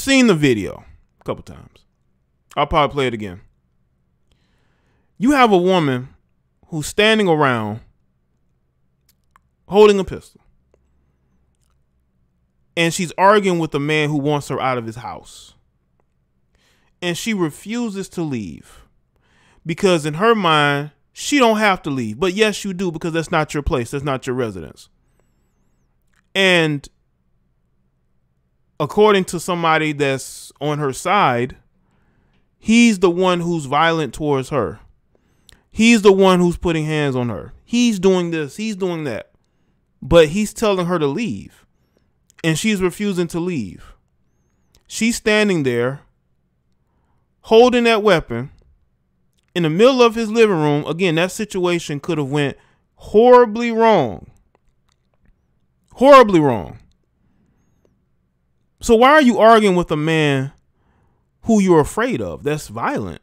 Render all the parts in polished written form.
seen the video a couple times. I'll probably play it again. You have a woman who's standing around holding a pistol, and she's arguing with a man who wants her out of his house. And she refuses to leave because in her mind, she don't have to leave. But yes, you do, because that's not your place. That's not your residence. And according to somebody that's on her side, he's the one who's violent towards her. He's the one who's putting hands on her. He's doing this. He's doing that. But he's telling her to leave. And she's refusing to leave. She's standing there holding that weapon in the middle of his living room. Again, that situation could have went horribly wrong. Horribly wrong. So why are you arguing with a man who you're afraid of? That's violent.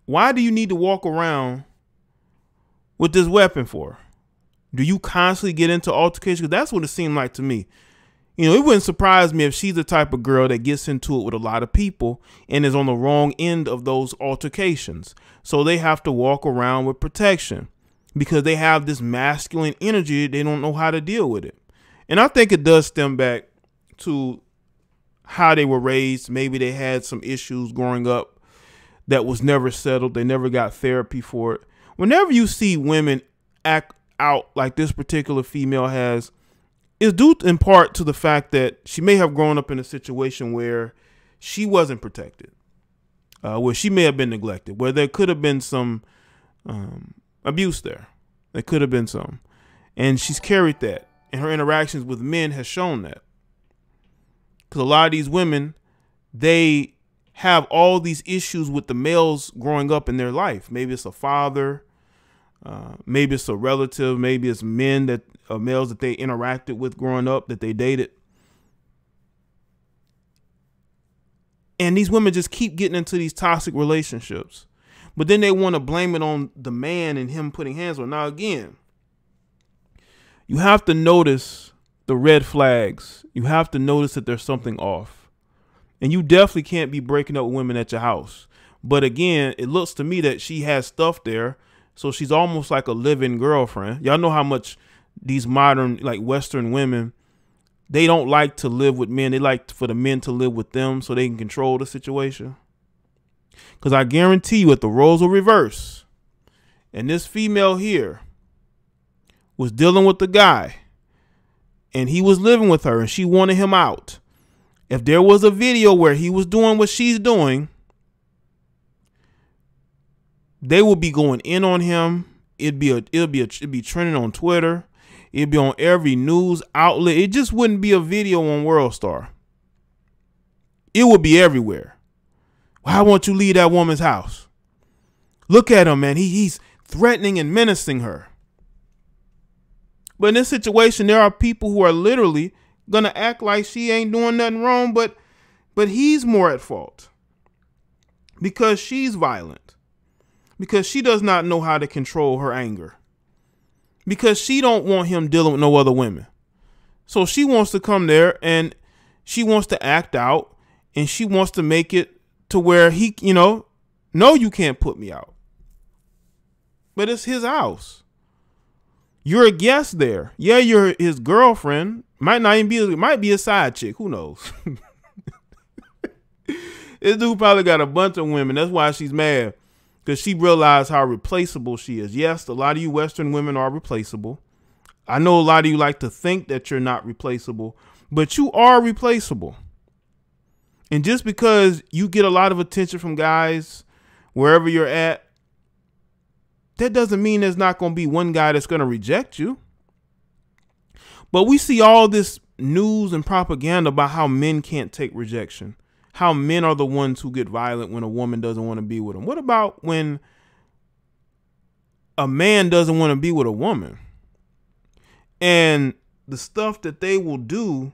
Why do you need to walk around with this weapon for? Do you constantly get into altercations? Because that's what it seemed like to me. You know, it wouldn't surprise me if she's the type of girl that gets into it with a lot of people and is on the wrong end of those altercations. So they have to walk around with protection because they have this masculine energy. They don't know how to deal with it. And I think it does stem back to how they were raised. Maybe they had some issues growing up that was never settled. They never got therapy for it. Whenever you see women act out like this particular female has, is due in part to the fact that she may have grown up in a situation where she wasn't protected, where she may have been neglected, where there could have been some abuse there. There could have been some. And she's carried that. And her interactions with men has shown that. Because a lot of these women, they have all these issues with the males growing up in their life. Maybe it's a father. Maybe it's a relative. Maybe it's men that males that they interacted with growing up, that they dated. And these women just keep getting into these toxic relationships. But then they want to blame it on the man and him putting hands on. Now, again, you have to notice the red flags. You have to notice that there's something off. And you definitely can't be breaking up with women at your house. But again, it looks to me that she has stuff there. So she's almost like a live-in girlfriend. Y'all know how much these modern, like Western women, they don't like to live with men. They like for the men to live with them so they can control the situation. Because I guarantee you, if the roles will reverse and this female here was dealing with the guy and he was living with her and she wanted him out, if there was a video where he was doing what she's doing, they will be going in on him. It'd be trending on Twitter. It'd be on every news outlet. It just wouldn't be a video on WorldStar. It would be everywhere. Why won't you leave that woman's house? Look at him, man. He's threatening and menacing her. But in this situation, there are people who are literally gonna act like she ain't doing nothing wrong, but he's more at fault because she's violent. Because she does not know how to control her anger. Because she don't want him dealing with no other women. So she wants to come there and she wants to act out and she wants to make it to where he, no, you can't put me out. But it's his house. You're a guest there. Yeah, you're his girlfriend. Might not even be, it might be a side chick. Who knows? This dude probably got a bunch of women. That's why she's mad. Because she realized how replaceable she is. Yes, a lot of you Western women are replaceable. I know a lot of you like to think that you're not replaceable, but you are replaceable. And just because you get a lot of attention from guys wherever you're at, that doesn't mean there's not going to be one guy that's going to reject you. But we see all this news and propaganda about how men can't take rejection. How men are the ones who get violent when a woman doesn't want to be with them. What about when a man doesn't want to be with a woman? And the stuff that they will do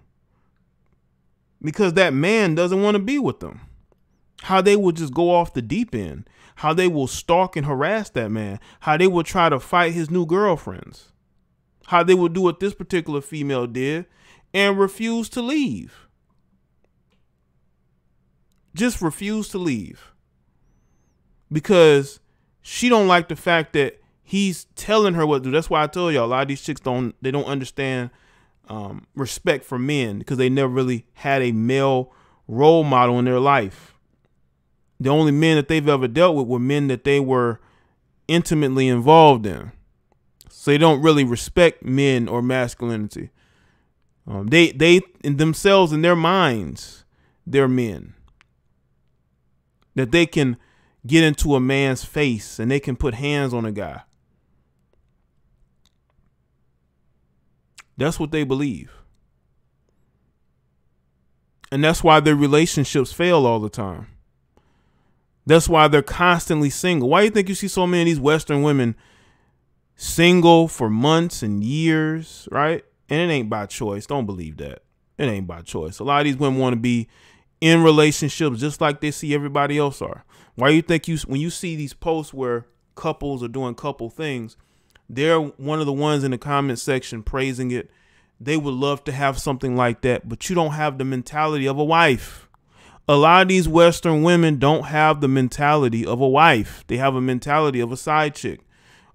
because that man doesn't want to be with them. How they will just go off the deep end. How they will stalk and harass that man. How they will try to fight his new girlfriends. How they will do what this particular female did and refuse to leave. just refuse to leave because she don't like the fact that he's telling her what to do. That's why I told y'all a lot of these chicks don't understand respect for men because they never really had a male role model in their life. The only men that they've ever dealt with were men that they were intimately involved in. So they don't really respect men or masculinity. They in themselves, in their minds, they're men. That they can get into a man's face and they can put hands on a guy. That's what they believe. And that's why their relationships fail all the time. That's why they're constantly single. Why do you think you see so many of these Western women single for months and years, right? And it ain't by choice. Don't believe that. It ain't by choice. A lot of these women want to be in relationships just like they see everybody else are. Why do you think when you see these posts where couples are doing couple things, they're one of the ones in the comment section praising it. They would love to have something like that, but you don't have the mentality of a wife. A lot of these Western women don't have the mentality of a wife. They have a mentality of a side chick,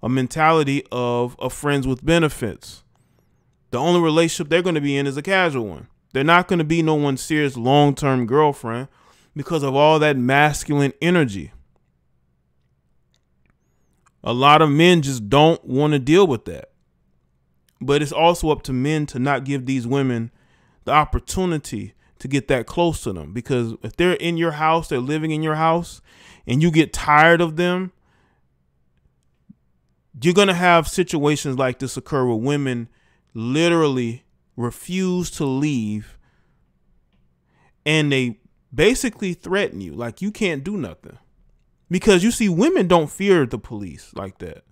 a mentality of a friends with benefits. The only relationship they're going to be in is a casual one. They're not going to be no one's serious long-term girlfriend because of all that masculine energy. A lot of men just don't want to deal with that. But it's also up to men to not give these women the opportunity to get that close to them. Because if they're in your house, they're living in your house, and you get tired of them, you're going to have situations like this occur where women literally refuse to leave and they basically threaten you like you can't do nothing. Because you see, women don't fear the police like that,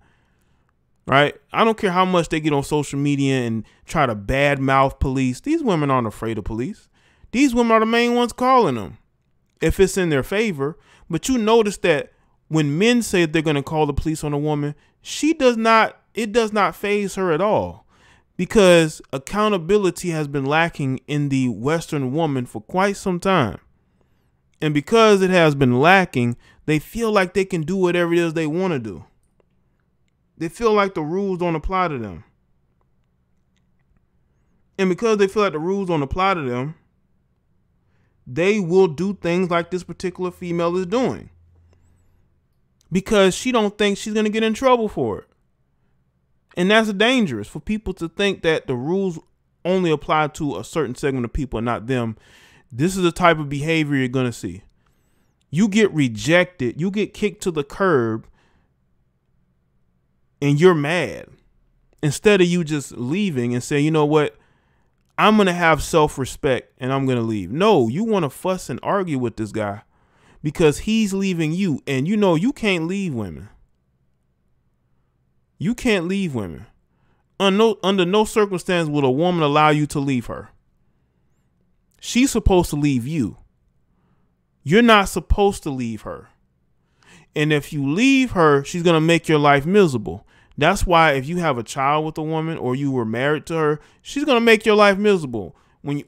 right? I don't care how much they get on social media and try to badmouth police. These women aren't afraid of police. These women are the main ones calling them if it's in their favor. But you notice that when men say they're going to call the police on a woman, it does not faze her at all, because accountability has been lacking in the Western woman for quite some time. And because it has been lacking, they feel like they can do whatever it is they want to do. They feel like the rules don't apply to them. And because they feel like the rules don't apply to them, they will do things like this particular female is doing. Because she don't think she's going to get in trouble for it. And that's dangerous for people to think that the rules only apply to a certain segment of people and not them. This is the type of behavior you're going to see. You get rejected, you get kicked to the curb, and you're mad. Instead of you just leaving and say, you know what, I'm going to have self-respect and I'm going to leave. No, you want to fuss and argue with this guy because he's leaving you. And you know you can't leave women. You can't leave women. Under no circumstance will a woman allow you to leave her. She's supposed to leave you. You're not supposed to leave her. And if you leave her, she's going to make your life miserable. That's why if you have a child with a woman or you were married to her, she's going to make your life miserable.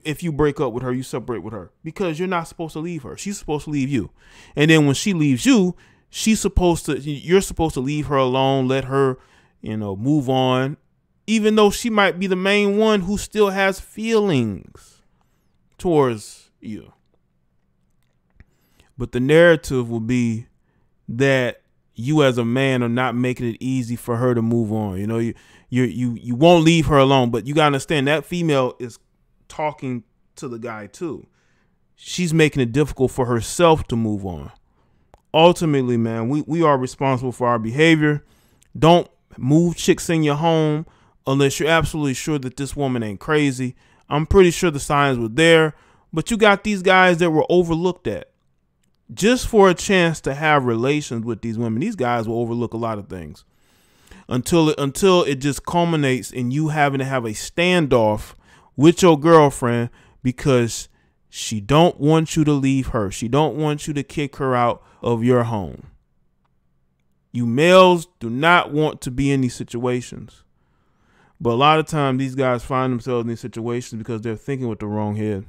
If you break up with her, you separate with her, because you're not supposed to leave her. She's supposed to leave you. And then when she leaves you, you're supposed to leave her alone, let her, move on, even though she might be the main one who still has feelings towards you. But the narrative will be that you as a man are not making it easy for her to move on. You won't leave her alone, but you got to understand that female is talking to the guy too. She's making it difficult for herself to move on. Ultimately, man, we are responsible for our behavior. Don't move chicks in your home unless you're absolutely sure that this woman ain't crazy. I'm pretty sure the signs were there, but you got these guys that were overlooked at. Just for a chance to have relations with these women, these guys will overlook a lot of things until it just culminates in you having to have a standoff with your girlfriend because she don't want you to leave her. She don't want you to kick her out of your home. You males do not want to be in these situations. But a lot of times these guys find themselves in these situations because they're thinking with the wrong head.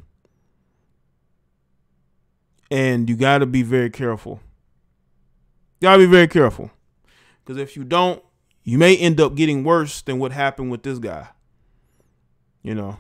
And you got to be very careful. You got to be very careful. Because if you don't, you may end up getting worse than what happened with this guy. You know,